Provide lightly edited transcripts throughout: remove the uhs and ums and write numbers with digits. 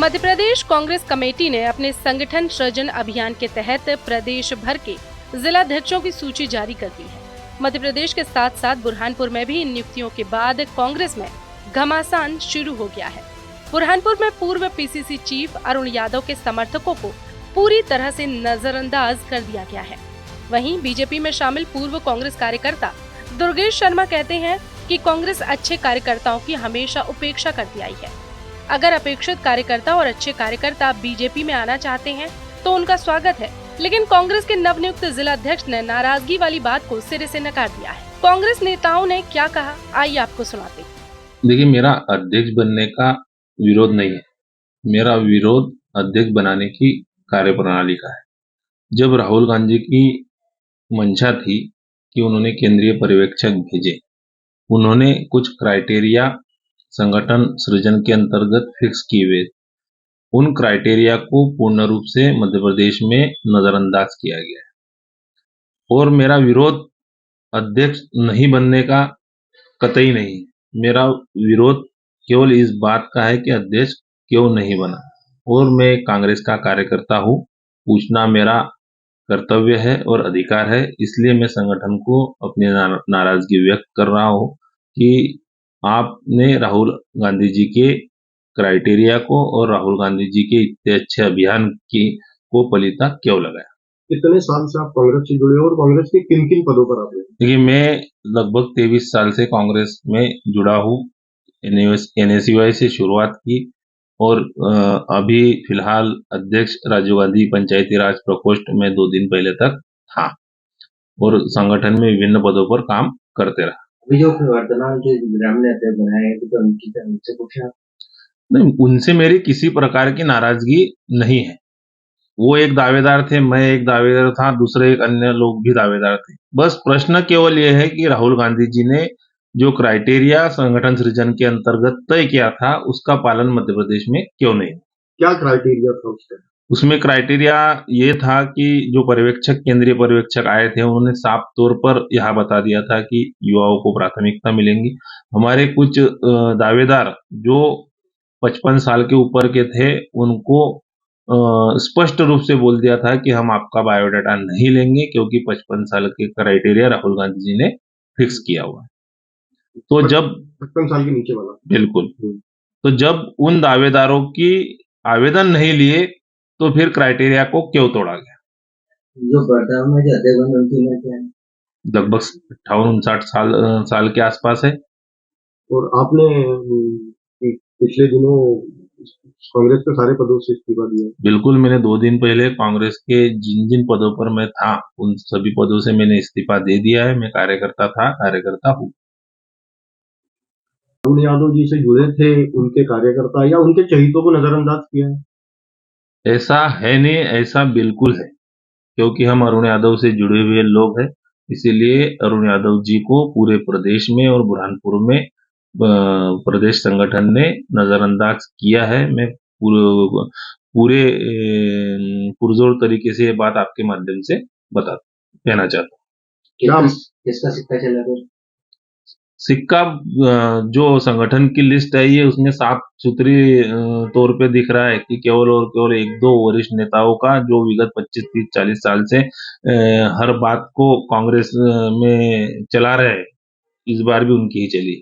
Madhya Pradesh Congress committee ने अपने संगठन सृजन अभियान के तहत प्रदेश भर के जिलाध्यक्षों की सूची जारी कर दी है। मध्य प्रदेश के साथ साथ बुरहानपुर में भी इन नियुक्तियों के बाद कांग्रेस में घमासान शुरू हो गया है। बुरहानपुर में पूर्व पीसीसी चीफ अरुण यादव के समर्थकों को पूरी तरह से नजरअंदाज कर दिया गया है। वहीं बीजेपी में शामिल पूर्व कांग्रेस कार्यकर्ता दुर्गेश शर्मा कहते हैं कि कांग्रेस अच्छे कार्यकर्ताओं की हमेशा उपेक्षा करती आई है। अगर अपेक्षित कार्यकर्ता और अच्छे कार्यकर्ता बीजेपी में आना चाहते हैं तो उनका स्वागत है, लेकिन कांग्रेस के नवनियुक्त जिलाध्यक्ष ने नाराजगी वाली बात को सिरे से नकार दिया है। कांग्रेस नेताओं ने क्या कहा, आइए आपको सुनाते हैं। देखिए, मेरा अध्यक्ष बनने का विरोध नहीं है, मेरा विरोध अध्यक्ष बनाने की कार्यप्रणाली का है। जब राहुल गांधी की मंशा थी कि उन्होंने केंद्रीय पर्यवेक्षक भेजे, उन्होंने कुछ क्राइटेरिया संगठन सृजन के अंतर्गत फिक्स किए हुए, उन क्राइटेरिया को पूर्ण रूप से मध्य प्रदेश में नजरअंदाज किया गया है। और मेरा विरोध अध्यक्ष नहीं बनने का कतई नहीं है, मेरा विरोध केवल इस बात का है कि अध्यक्ष क्यों नहीं बना। और मैं कांग्रेस का कार्यकर्ता हूँ, पूछना मेरा कर्तव्य है और अधिकार है, इसलिए मैं संगठन को अपनी नाराजगी व्यक्त कर रहा हूँ कि आपने राहुल गांधी जी के क्राइटेरिया को और राहुल गांधी जी के इतने अच्छे अभियान को पलीता क्यों लगाया। कितने साल से आप कांग्रेस से जुड़े हो और कांग्रेस के किन किन पदों पर आप हैं? देखिए, मैं लगभग 23 साल से कांग्रेस में जुड़ा हूँ। NSUI से शुरुआत की और अभी फिलहाल अध्यक्ष राजीव गांधी पंचायती राज प्रकोष्ठ में 2 दिन पहले तक था और संगठन में विभिन्न पदों पर काम करते रहा। अभी जो वर्तमान के ग्रामीण अध्यक्ष बनाए तो उनसे पूछा नहीं, उनसे मेरी किसी प्रकार की नाराजगी नहीं है। वो एक दावेदार थे, मैं एक दावेदार था, दूसरे एक अन्य लोग भी दावेदार थे। बस प्रश्न केवल ये है कि राहुल गांधी जी ने जो क्राइटेरिया संगठन सृजन के अंतर्गत तय किया था, उसका पालन मध्य प्रदेश में क्यों नहीं? क्या क्राइटेरिया था उसमें क्राइटेरिया ये था कि जो पर्यवेक्षक, केंद्रीय पर्यवेक्षक आए थे, उन्होंने साफ तौर पर यह बता दिया था कि युवाओं को प्राथमिकता मिलेंगी। हमारे कुछ दावेदार जो 55 साल के ऊपर के थे, उनको स्पष्ट रूप से बोल दिया था कि हम आपका बायोडाटा नहीं लेंगे, क्योंकि 55 साल के क्राइटेरिया राहुल गांधी जी ने फिक्स किया हुआ है। तो जब 55 साल के नीचे वाला, बिल्कुल, तो जब उन दावेदारों की आवेदन नहीं लिए तो फिर क्राइटेरिया को क्यों तोड़ा गया? जो वर्तमान में जो अध्यक्ष बने उनकी उम्र क्या है? लगभग 58-59 साल के आसपास है। और आपने पिछले दिनों कांग्रेस के सारे पदों से इस्तीफा दिया। बिल्कुल, मैंने 2 दिन पहले कांग्रेस के जिन जिन पदों पर मैं था, उन सभी पदों से मैंने इस्तीफा दे दिया है। मैं कार्यकर्ता था, कार्यकर्ता हूँ। अरुण यादव जी से जुड़े थे उनके कार्यकर्ता या उनके चहितों को नजरअंदाज किया है? ऐसा है नहीं, ऐसा बिल्कुल है, क्योंकि हम अरुण यादव से जुड़े हुए लोग हैं, इसीलिए अरुण यादव जी को पूरे प्रदेश में और बुरहानपुर में प्रदेश संगठन ने नजरअंदाज किया है। मैं पूरे पुरजोर तरीके से ये बात आपके माध्यम से कहना चाहता हूँ। किसका सिक्का चला फिर? सिक्का जो संगठन की लिस्ट आई है, उसमें साफ सुथरी तौर पे दिख रहा है कि केवल और केवल 1-2 वरिष्ठ नेताओं का, जो विगत 25, 30, 40 साल से हर बात को कांग्रेस में चला रहे हैं, इस बार भी उनकी ही चली।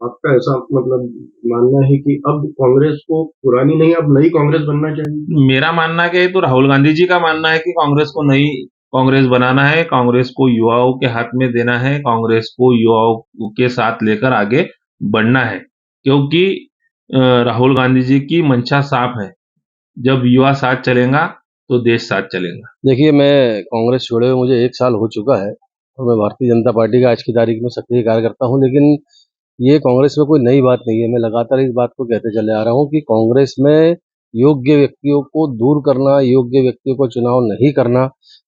आपका ऐसा मतलब मानना है कि अब कांग्रेस को पुरानी नहीं, अब नई कांग्रेस बनना चाहिए? मेरा मानना क्या है, तो राहुल गांधी जी का मानना है कि कांग्रेस को नई कांग्रेस बनाना है, कांग्रेस को युवाओं के हाथ में देना है, कांग्रेस को युवाओं के साथ लेकर आगे बढ़ना है, क्योंकि राहुल गांधी जी की मंशा साफ है, जब युवा साथ चलेगा तो देश साथ चलेगा। देखिए, मैं कांग्रेस छोड़े हुए मुझे 1 साल हो चुका है और मैं भारतीय जनता पार्टी का आज की तारीख में सक्रिय कार्यकर्ता हूं, लेकिन ये कांग्रेस में कोई नई बात नहीं है। मैं लगातार इस बात को कहते चले आ रहा हूं कि कांग्रेस में योग्य व्यक्तियों को दूर करना, योग्य व्यक्तियों को चुनाव नहीं करना,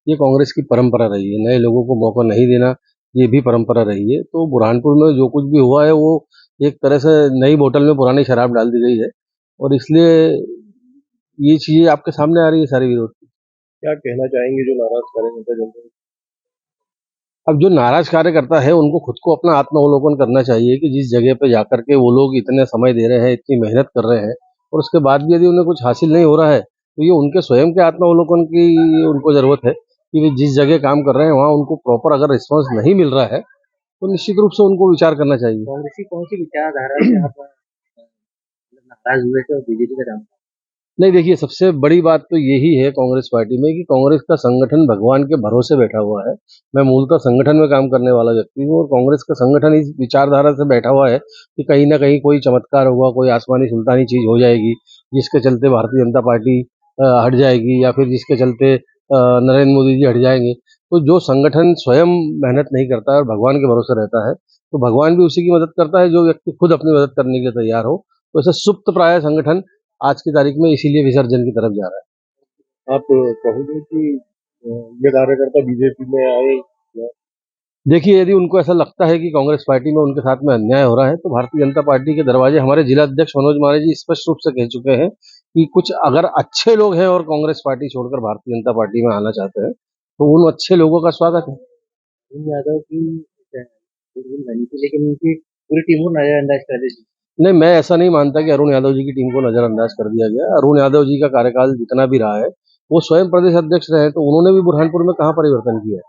ये कांग्रेस की परंपरा रही है। नए लोगों को मौका नहीं देना, ये भी परंपरा रही है। तो बुरहानपुर में जो कुछ भी हुआ है, वो एक तरह से नई बोतल में पुरानी शराब डाल दी गई है और इसलिए ये चीजें आपके सामने आ रही है सारी विरोध की। क्या कहना चाहेंगे जो नाराज कार्यकर्ता जनता? अब जो नाराज कार्यकर्ता है, उनको खुद को अपना आत्मावलोकन करना चाहिए कि जिस जगह पे जाकर के वो लोग इतने समय दे रहे हैं, इतनी मेहनत कर रहे हैं, और उसके बाद भी यदि उन्हें कुछ हासिल नहीं हो रहा है तो ये उनके स्वयं के आत्मावलोकन की उनको ज़रूरत है कि वे जिस जगह काम कर रहे हैं वहाँ उनको प्रॉपर अगर रिस्पॉन्स नहीं मिल रहा है तो निश्चित रूप से उनको विचार करना चाहिए। कांग्रेस की कौन सी विचारधारा से आप नाराज हुए थे और बीजेपी का नाम? नहीं, देखिए, सबसे बड़ी बात तो यही है कांग्रेस पार्टी में कि कांग्रेस का संगठन भगवान के भरोसे बैठा हुआ है। मैं मूलतः संगठन में काम करने वाला व्यक्ति हूँ और कांग्रेस का संगठन इस विचारधारा से बैठा हुआ है कि कहीं न कहीं कोई चमत्कार होगा, कोई आसमानी सुल्तानी चीज़ हो जाएगी, जिसके चलते भारतीय जनता पार्टी हट जाएगी या फिर जिसके चलते नरेंद्र मोदी जी हट जाएँगे। तो जो संगठन स्वयं मेहनत नहीं करता है और भगवान के भरोसे रहता है, तो भगवान भी उसी की मदद करता है जो व्यक्ति खुद अपनी मदद करने के लिए तैयार हो। तो ऐसे सुप्तप्राय संगठन आज की तारीख में इसीलिए विसर्जन की तरफ जा रहा है। आप कहोगे कि ये कार्यकर्ता बीजेपी में आए? देखिए, यदि उनको ऐसा लगता है कि कांग्रेस पार्टी में उनके साथ में अन्याय हो रहा है, तो भारतीय जनता पार्टी के दरवाजे हमारे जिला अध्यक्ष मनोज माने जी स्पष्ट रूप से कह चुके हैं कि कुछ अगर अच्छे लोग हैं और कांग्रेस पार्टी छोड़कर भारतीय जनता पार्टी में आना चाहते हैं, तो उन अच्छे लोगों का स्वागत है। अरुण यादव की बनी थी लेकिन उनकी पूरी टीम को नजरअंदाज कर दी थी। नहीं, मैं ऐसा नहीं मानता कि अरुण यादव जी की टीम को नजरअंदाज कर दिया गया। अरुण यादव जी का कार्यकाल जितना भी रहा है, वो स्वयं प्रदेश अध्यक्ष रहे, तो उन्होंने भी बुरहानपुर में कहाँ परिवर्तन किया है?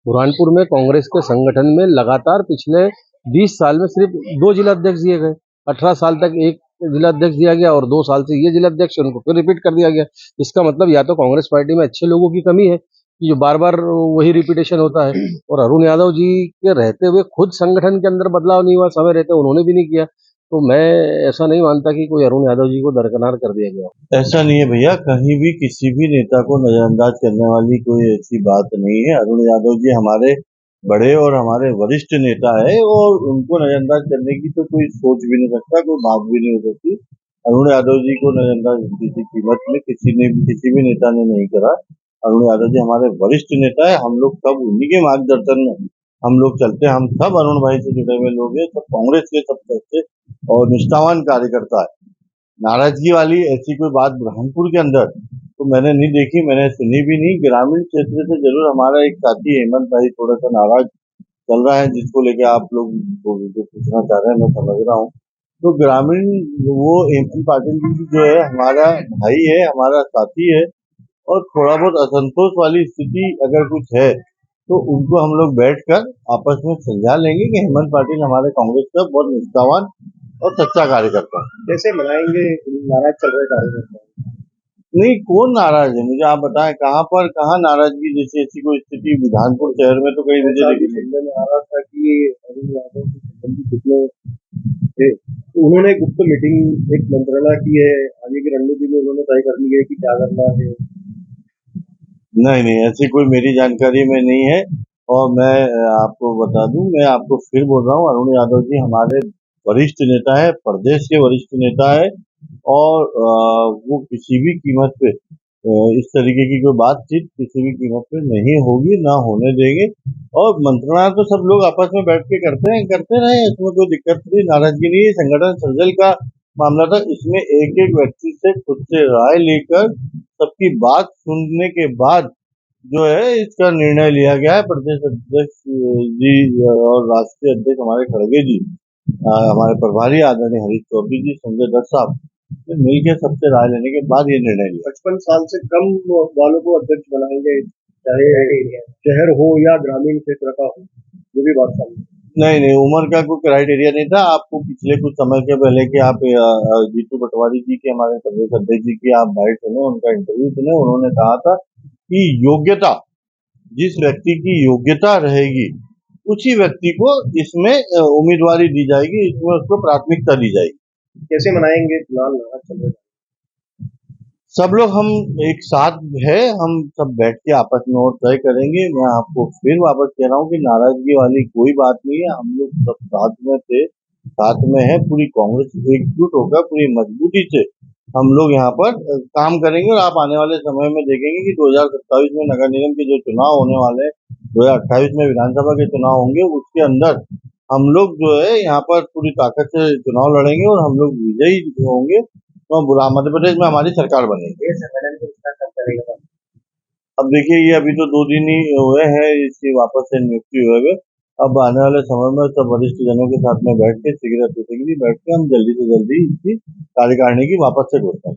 बुरहानपुर में कांग्रेस के संगठन में लगातार पिछले 20 साल में सिर्फ 2 जिला अध्यक्ष दिए गए। 18 साल तक एक जिला अध्यक्ष दिया गया और 2 साल से ये जिला अध्यक्ष उनको फिर रिपीट कर दिया गया। इसका मतलब या तो कांग्रेस पार्टी में अच्छे लोगों की कमी है कि जो बार-बार वही रिपीटेशन होता है, और अरुण यादव जी के रहते हुए खुद संगठन के अंदर बदलाव नहीं हुआ, समय रहते उन्होंने भी नहीं किया। तो मैं ऐसा नहीं मानता कि कोई अरुण यादव जी को दरकिनार कर दिया गया। ऐसा नहीं है भैया, कहीं भी किसी भी नेता को नजरअंदाज करने वाली कोई ऐसी बात नहीं है। अरुण यादव जी हमारे बड़े और हमारे वरिष्ठ नेता है और उनको नजरअंदाज करने की तो कोई सोच भी नहीं सकता, कोई बात भी नहीं हो सकती। अरुण यादव जी को नजरअंदाज किसी कीमत में किसी भी नेता ने नहीं करा। अरुण यादव जी हमारे वरिष्ठ नेता है, हम लोग सब उन्हीं के मार्गदर्शन में हम लोग चलते हैं। हम सब अरुण भाई से जुड़े हुए लोग हैं, सब कांग्रेस के सब सच्चे और निष्ठावान कार्यकर्ता है। नाराजगी वाली ऐसी कोई बात बुरहानपुर के अंदर तो मैंने नहीं देखी, मैंने सुनी भी नहीं। ग्रामीण क्षेत्र से जरूर हमारा एक साथी हेमंत भाई थोड़ा सा नाराज चल रहा है, जिसको लेके आप लोग जो पूछना चाह रहे हैं मैं समझ रहा हूँ। तो ग्रामीण वो हेमंत पाटिल जी जो है हमारा भाई है, हमारा साथी है, और थोड़ा बहुत असंतोष वाली स्थिति अगर कुछ है तो उनको हम लोग बैठकर आपस में सुलझा लेंगे कि हेमंत पाटिल हमारे कांग्रेस का बहुत निष्ठावान और सच्चा कार्यकर्ता है। कैसे मनाएंगे नाराज चल रहे कार्यकर्ता? नहीं, कौन नाराज है मुझे आप बताएं, कहाँ नाराजगी जैसी ऐसी कोई स्थिति बुरहानपुर शहर में तो कई मुझे में आ रहा था कि अरुण यादव के संबंधी कितने थे, तो उन्होंने गुप्त मीटिंग एक मंत्रणा की है, आगे की रणनीति में उन्होंने तय कर ली है कि क्या करना है। नहीं, ऐसी कोई मेरी जानकारी में नहीं है। और मैं आपको बता दूं, मैं आपको फिर बोल रहा हूँ, अरुण यादव जी हमारे वरिष्ठ नेता है, प्रदेश के वरिष्ठ नेता है, और वो किसी भी कीमत पे इस तरीके की कोई बातचीत किसी भी कीमत पे नहीं होगी, ना होने देंगे। और मंत्रणा तो सब लोग आपस में बैठ के करते रहे, इसमें कोई दिक्कत नहीं, नाराजगी नहीं है। संगठन सृजन का मामला था, इसमें एक एक व्यक्ति से खुद से राय लेकर सबकी बात सुनने के बाद जो है इसका निर्णय लिया गया है। प्रदेश अध्यक्ष जी और राष्ट्रीय अध्यक्ष हमारे खड़गे जी, हमारे प्रभारी आदरणीय हरीश चौधरी जी, संजय दत्त साहब मिलकर सबसे राय लेने के बाद ये निर्णय लिया। 55 साल से कम वालों को अध्यक्ष बनाएंगे, चाहे शहर हो या ग्रामीण क्षेत्र का हो, जो भी बात सामने। नहीं, उम्र का कोई क्राइटेरिया नहीं था। आपको पिछले कुछ समय के पहले कि आप जीतू पटवारी जी के, हमारे प्रदेश अध्यक्ष जी की आप बाइट सुने, उनका इंटरव्यू सुने, उन्होंने कहा था कि योग्यता, जिस व्यक्ति की योग्यता रहेगी उसी व्यक्ति को इसमें उम्मीदवारी दी जाएगी, इसमें उसको प्राथमिकता दी जाएगी। कैसे मनाएंगे फिलहाल नाराज चल रहे? सब लोग हम एक साथ है, हम सब बैठ के आपस में और तय करेंगे। मैं आपको फिर वापस कह रहा हूँ कि नाराजगी वाली कोई बात नहीं है। हम लोग सब साथ में थे, साथ में है, पूरी कांग्रेस एकजुट होकर पूरी मजबूती से हम लोग यहाँ पर काम करेंगे। और आप आने वाले समय में देखेंगे कि 2027 में नगर निगम के जो चुनाव होने वाले हैं, 2028 में विधानसभा के चुनाव होंगे, उसके अंदर हम लोग जो है यहाँ पर पूरी ताकत से चुनाव लड़ेंगे और हम लोग विजयी होंगे, तो मध्य प्रदेश में हमारी सरकार बनेगी। अब देखिए, ये अभी तो 2 दिन ही हुए हैं इसकी वापस से नियुक्ति हुए हुए, अब आने वाले समय में सब वरिष्ठ जनों के साथ में बैठ के सिगरेट बैठ के हम जल्दी से जल्दी इसकी कार्यकारिणी की वापस से घोषणा